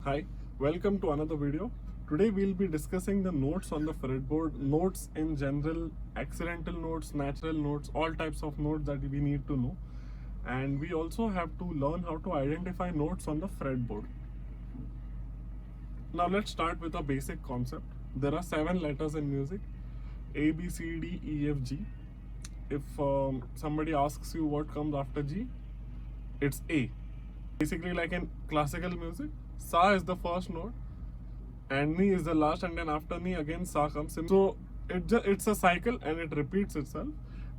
Hi, welcome to another video. Today we'll be discussing the notes on the fretboard, notes in general, accidental notes, natural notes, all types of notes that we need to know. And we also have to learn how to identify notes on the fretboard. Now let's start with a basic concept. There are 7 letters in music: A, B, C, D, E, F, G. If somebody asks you what comes after G, it's A. Basically, like in classical music, Sa is the first note, and Ni is the last, and then after Ni again Sa comes in. So it's a cycle and it repeats itself.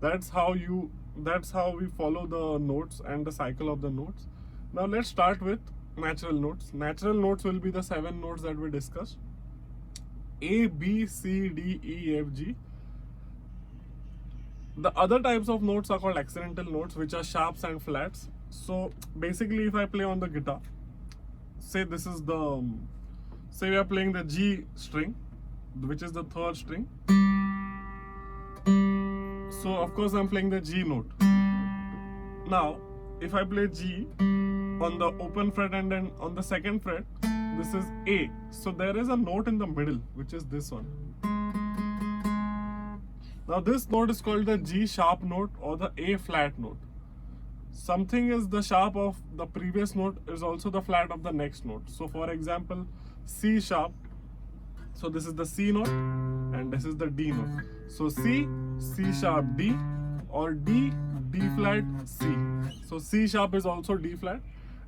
That's how we follow the notes and the cycle of the notes. Now let's start with natural notes. Natural notes will be the 7 notes that we discussed: A, B, C, D, E, F, G. The other types of notes are called accidental notes, which are sharps and flats. So basically, if I play on the guitar, say we are playing the G string, which is the 3rd string. So of course I'm playing the G note. Now, if I play G on the open fret and then on the 2nd fret, this is A. So there is a note in the middle, which is this one. Now this note is called the G sharp note or the A flat note. Something is the sharp of the previous note is also the flat of the next note. So for example, C sharp. So this is the C note and this is the D note. So C, C sharp D, or D, D flat C. So C sharp is also D flat.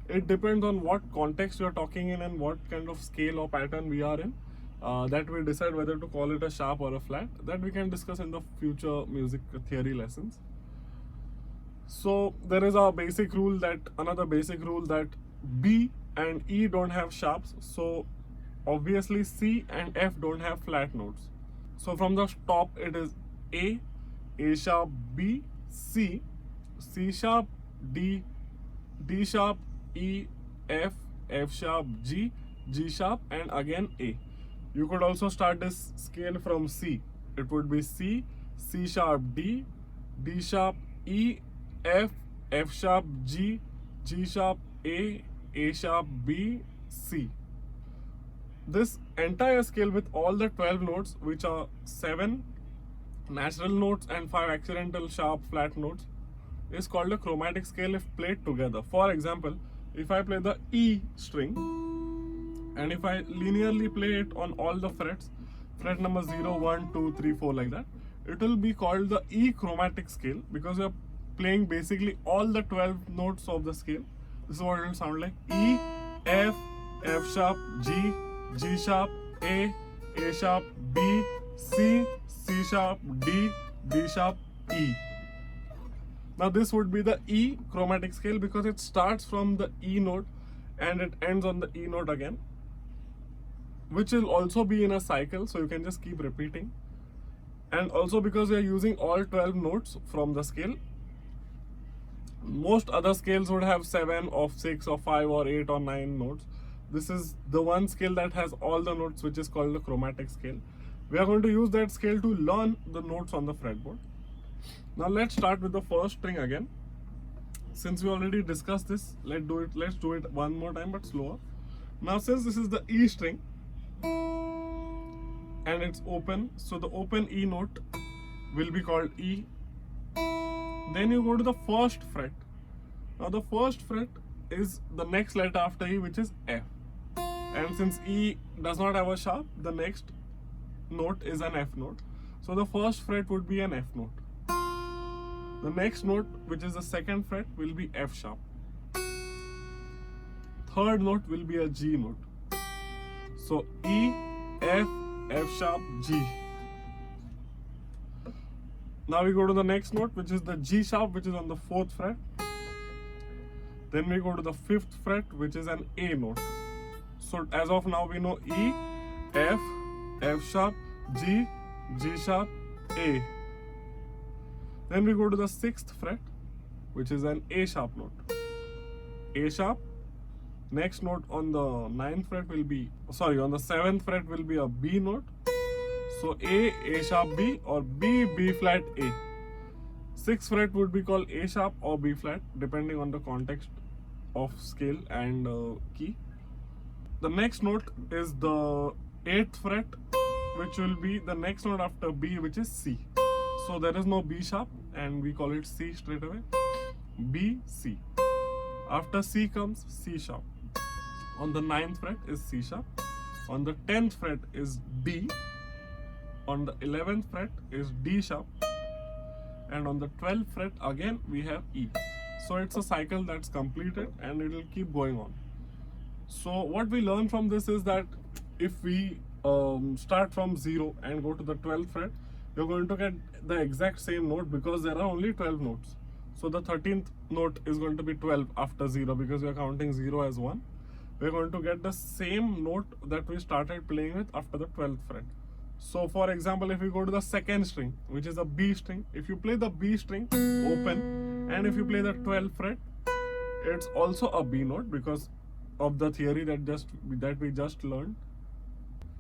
It depends on what context you are talking in and what kind of scale or pattern we are in. That we decide whether to call it a sharp or a flat. That we can discuss in the future music theory lessons. So there is another basic rule that B and E don't have sharps. So obviously C and F don't have flat notes. So from the top it is A, A sharp, B, C, C sharp, D, D sharp, E, F, F sharp, G, G sharp, and again A. You could also start this scale from C. It would be C, C sharp, D, D sharp, E, F, F sharp, G, G sharp, A sharp, B, C. This entire scale with all the 12 notes, which are 7 natural notes and 5 accidental sharp flat notes, is called a chromatic scale if played together. For example, if I play the E string and if I linearly play it on all the frets, fret number 0, 1, 2, 3, 4 like that, it will be called the E chromatic scale because we are playing basically all the 12 notes of the scale. This is what it will sound like: E, F, F sharp, G, G sharp, A sharp, B, C, C sharp, D, D sharp, E. Now this would be the E chromatic scale because it starts from the E note and it ends on the E note again, which will also be in a cycle, so you can just keep repeating. And also because we are using all 12 notes from the scale, most other scales would have 7 or 6 or 5 or 8 or 9 notes. This is the one scale that has all the notes, which is called the chromatic scale. We are going to use that scale to learn the notes on the fretboard. Now let's start with the first string again. Since we already discussed this, let's do it one more time but slower. Now since this is the E string and it's open, so the open E note will be called E. Then you go to the 1st fret. Now the 1st fret is the next letter after E, which is F. And since E does not have a sharp, the next note is an F note. So the 1st fret would be an F note. The next note, which is the 2nd fret, will be F sharp. 3rd note will be a G note. So E, F, F sharp, G. Now we go to the next note, which is the G sharp, which is on the 4th fret. Then we go to the 5th fret, which is an A note. So as of now we know E, F, F sharp, G, G sharp, A. Then we go to the 6th fret, which is an A sharp note. A sharp. Next note on the 9th fret will be, on the 7th fret will be a B note. So A sharp B, or B flat A. 6th fret would be called A sharp or B flat, depending on the context of scale and key. The next note is the 8th fret, which will be the next note after B, which is C. So there is no B sharp and we call it C straight away. B, C. After C comes C sharp. On the 9th fret is C sharp. On the 10th fret is D. On the 11th fret is D sharp. And on the 12th fret again we have E. So it's a cycle that's completed and it will keep going on. So what we learn from this is that if we start from 0 and go to the 12th fret, you're going to get the exact same note because there are only 12 notes. So the 13th note is going to be 12 after 0 because we are counting 0 as 1. We're going to get the same note that we started playing with after the 12th fret. So for example, if we go to the second string, which is a B string, if you play the B string open and if you play the 12th fret, it's also a B note because of the theory that we just learned.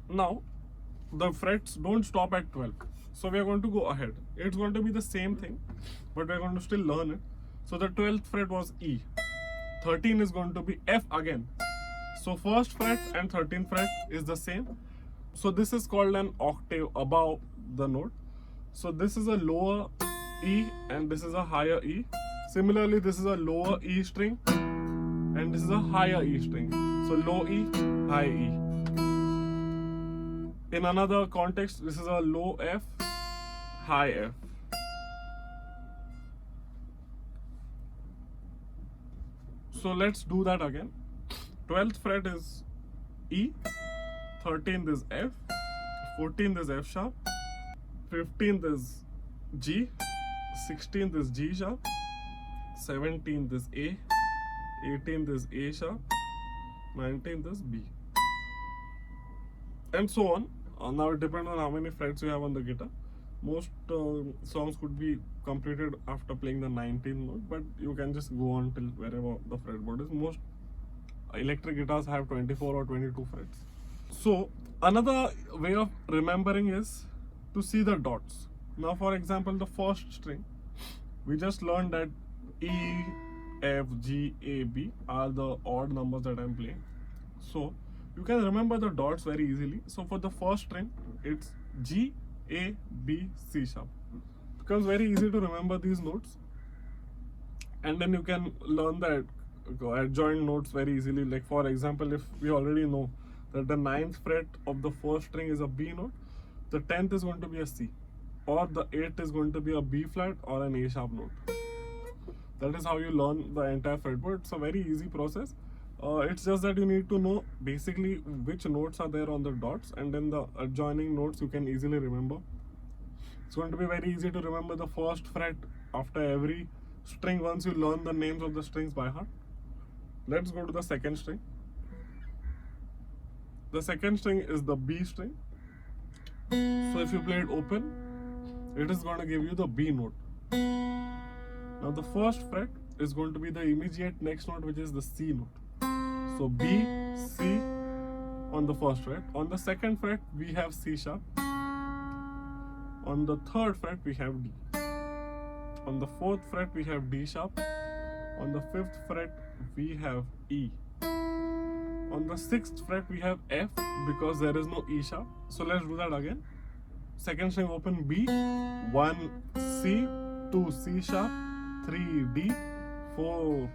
Now the frets don't stop at 12, so we are going to go ahead. It's going to be the same thing, but we're going to still learn it. So the 12th fret was E, 13 is going to be F again. So first fret and 13th fret is the same. So this is called an octave above the note. So this is a lower E and this is a higher E. Similarly, this is a lower E string and this is a higher E string. So low E, high E. In another context, this is a low F, high F. So let's do that again. 12th fret is E, 13th is F, 14th is F sharp, 15th is G, 16th is G sharp, 17th is A, 18th is A sharp, 19th is B, and so on. Now it depends on how many frets you have on the guitar. Most songs could be completed after playing the 19th note, but you can just go on till wherever the fretboard is. Most electric guitars have 24 or 22 frets. So another way of remembering is to see the dots. Now for example, the first string, we just learned that E, F, G, A, B are the odd numbers that I'm playing. So you can remember the dots very easily. So for the first string, it's G, A, B, C sharp. It becomes very easy to remember these notes, and then you can learn the adjoint notes very easily. Like for example, if we already know that the 9th fret of the first string is a B note, the 10th is going to be a C, or the 8th is going to be a B flat or an A sharp note. That is how you learn the entire fretboard. It's a very easy process. It's just that you need to know basically which notes are there on the dots, and then the adjoining notes you can easily remember. It's going to be very easy to remember the first fret after every string once you learn the names of the strings by heart. Let's go to the second string. The second string is the B string. So if you play it open, it is going to give you the B note. Now the first fret is going to be the immediate next note, which is the C note. So B, C on the first fret. On the second fret, we have C sharp. On the third fret, we have D. On the fourth fret, we have D sharp. On the fifth fret, we have E. On the sixth fret, we have F because there is no E sharp. So let's do that again. Second string open B, 1 C, 2 C sharp, 3 D, 4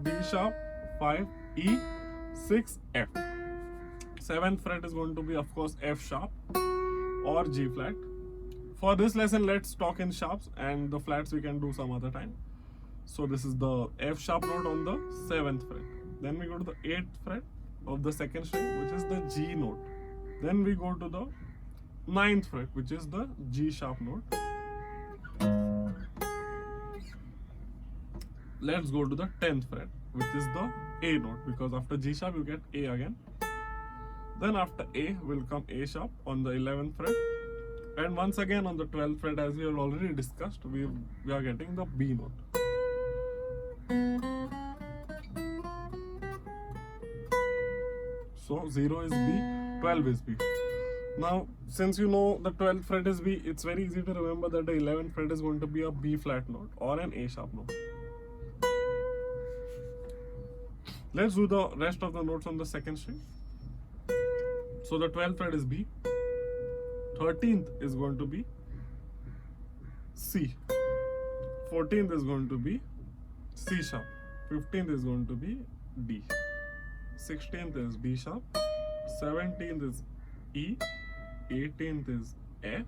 D sharp, 5 E, 6 F. 7th fret is going to be of course F sharp or G flat. For this lesson, let's talk in sharps, and the flats we can do some other time. So this is the F sharp note on the 7th fret. Then we go to the 8th fret of the second string, which is the G note. Then we go to the 9th fret, which is the G sharp note. Let's go to the 10th fret, which is the A note, because after G sharp you get A again. Then after A will come A sharp on the 11th fret, and once again on the 12th fret, as we have already discussed, we are getting the B note. So 0 is B, 12 is B. Now since you know the 12th fret is B, it's very easy to remember that the 11th fret is going to be a B flat note or an A sharp note. Let's do the rest of the notes on the second string. So the 12th fret is B. 13th is going to be C. 14th is going to be C sharp. 15th is going to be D. 16th is D sharp. 17th is E. 18th is F.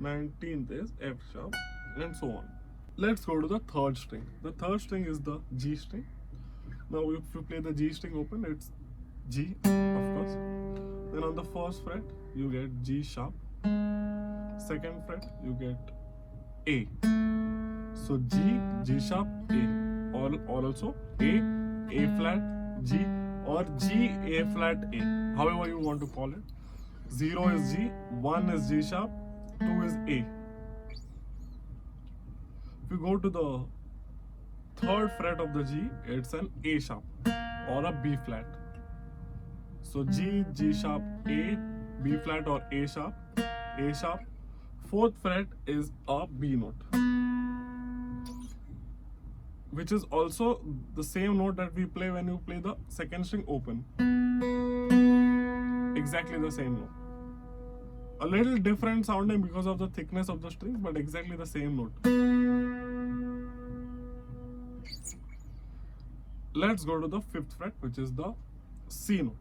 19th is F sharp, and so on. Let's go to the third string. The third string is the G string. Now if you play the G string open, it's G, of course. Then on the first fret, you get G sharp. Second fret, you get A. So G, G sharp, A. Or also A, A flat, G, or G, A flat, A. However you want to call it. 0 is G, 1 is G sharp, 2 is A. If you go to the third fret of the G, it's an A sharp or a B flat. So G, G sharp, A, B flat or A sharp, A sharp. Fourth fret is a B note, which is also the same note that we play when you play the second string open. Exactly the same note. A little different sounding because of the thickness of the strings, but exactly the same note. Let's go to the fifth fret, which is the C note.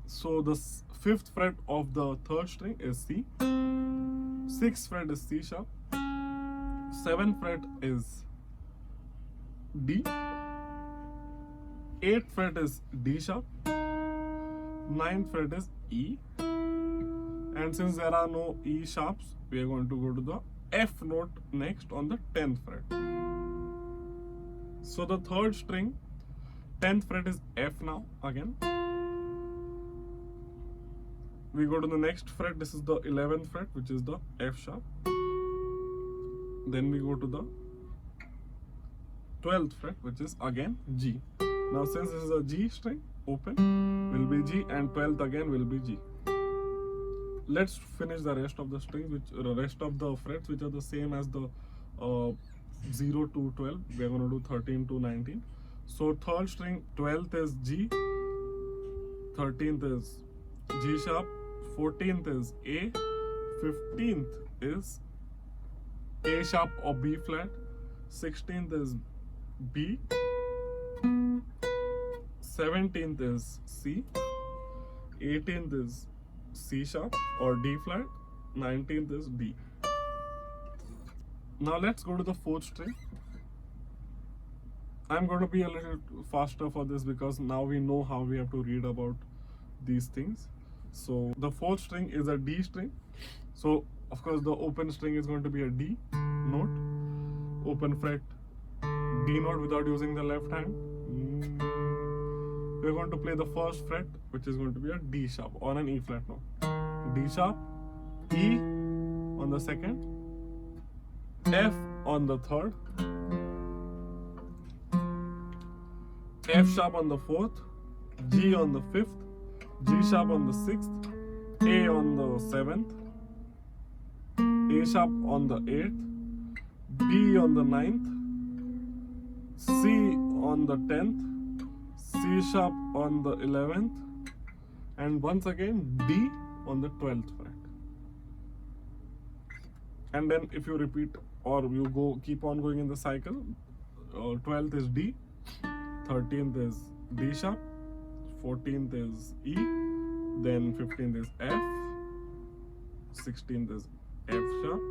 So the fifth fret of the third string is C. Sixth fret is C sharp. Seventh fret is D. Eighth fret is D sharp. Ninth fret is E. And since there are no E sharps, we are going to go to the F note next on the 10th fret. So the third string, 10th fret is F now again. We go to the next fret, this is the 11th fret, which is the F sharp. Then we go to the 12th fret, which is again G. Now since this is a G string, open will be G and 12th again will be G. Let's finish the rest of the strings, which rest of the frets, which are the same as the 0 to 12. We are going to do 13 to 19. So third string, 12th is G, 13th is G sharp, 14th is A, 15th is A sharp or B flat, 16th is B, 17th is C, 18th is C sharp or D flat, 19th is D. Now let's go to the fourth string. I'm going to be a little faster for this because now we know how we have to read about these things. So the fourth string is a D string. So of course the open string is going to be a D note. Open fret D note without using the left hand. We're going to play the first fret, which is going to be a D sharp or an E flat note. D sharp, E on the second, F on the third, F sharp on the fourth, G on the fifth, G sharp on the sixth, A on the seventh, A sharp on the eighth, B on the ninth, C on the 10th, C sharp on the 11th, and once again D on the 12th fret. And then if you repeat or you keep on going in the cycle, 12th is D, 13th is D sharp, 14th is E, then 15th is F, 16th is F sharp,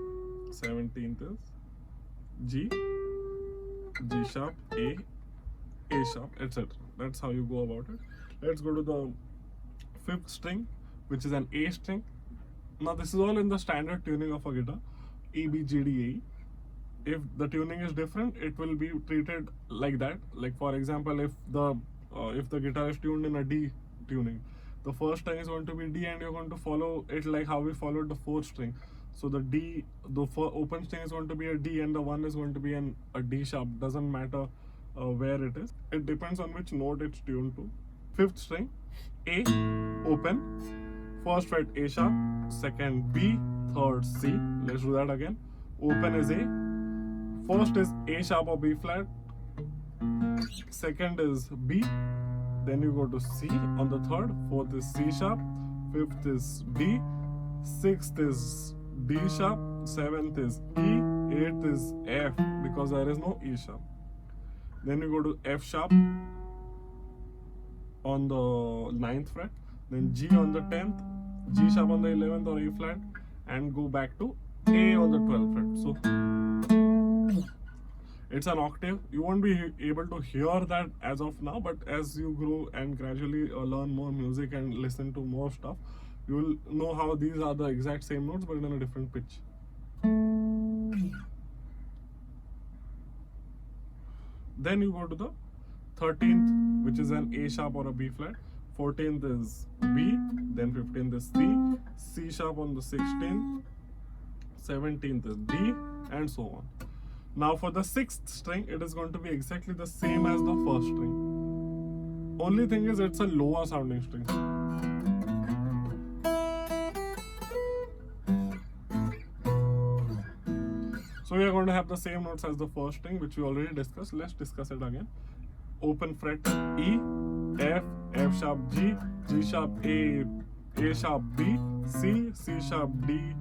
17th is G, G sharp, A sharp, etc. That's how you go about it. Let's go to the fifth string, which is an A string. Now this is all in the standard tuning of a guitar, E, B, G, D, A, E. If the tuning is different, it will be treated like that. Like for example, if the guitar is tuned in a D tuning, the first string is going to be D, and you're going to follow it like how we followed the fourth string. So the open string is going to be a D, and the one is going to be a D sharp. Doesn't matter where it is. It depends on which note it's tuned to. Fifth string, A, open. First fret A sharp, second B, third C. Let's do that again. Open is A. First is A sharp or B flat. Second is B. then you go to C on the third, fourth is C sharp, fifth is D, sixth is D sharp, seventh is E, eighth is F because there is no E sharp. Then you go to F sharp on the 9th fret, then G on the 10th, G sharp on the 11th or A flat, and go back to A on the 12th fret. So it's an octave. You won't be able to hear that as of now, but as you grow and gradually learn more music and listen to more stuff, you will know how these are the exact same notes but in a different pitch. Then you go to the 13th, which is an A sharp or a B flat. 14th is B, then 15th is C, C sharp on the 16th, 17th is D, and so on. Now for the 6th string, it is going to be exactly the same as the first string. Only thing is it's a lower sounding string. So we are going to have the same notes as the first string, which we already discussed. Let's discuss it again. Open fret E, F, F sharp G, G sharp A, A sharp B, C, C sharp D,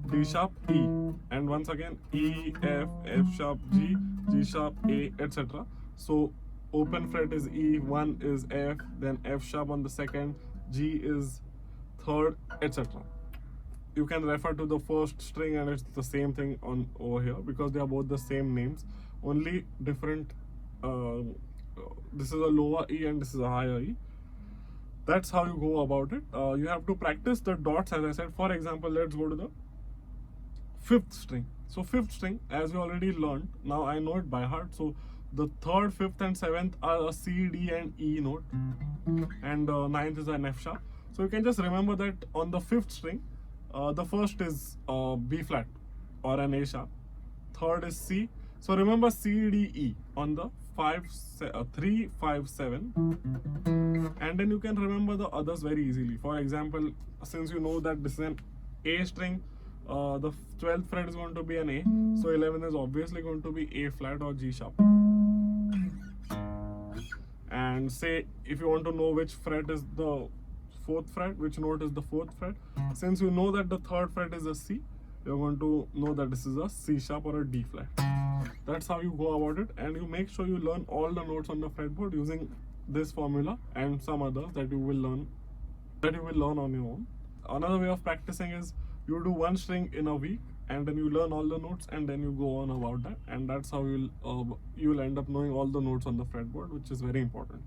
D sharp E, and once again E, F, F sharp G, G sharp A, etc. So open fret is E, one is F, then F sharp on the second, G is third, etc. You can refer to the first string and it's the same thing on over here because they are both the same names, only different. This is a lower E and this is a higher E. That's how you go about it. You have to practice the dots, as I said. For example, let's go to the 5th string. So 5th string, as we already learned, now I know it by heart. So the 3rd, 5th and 7th are a C, D and E note, and 9th is an F sharp. So you can just remember that on the 5th string, the first is B flat or an A sharp, third is C. So remember C, D, E on the 3, 5, 7, and then you can remember the others very easily. For example, since you know that this is an A string, the 12th fret is going to be an A, so 11 is obviously going to be A flat or G sharp. And say if you want to know which fret is the 4th fret, which note is the 4th fret, since you know that the 3rd fret is a C, you're going to know that this is a C sharp or a D flat. That's how you go about it, and you make sure you learn all the notes on the fretboard using this formula and some others that you will learn on your own. Another way of practicing is you do one string in a week and then you learn all the notes and then you go on about that, and that's how you'll end up knowing all the notes on the fretboard, which is very important.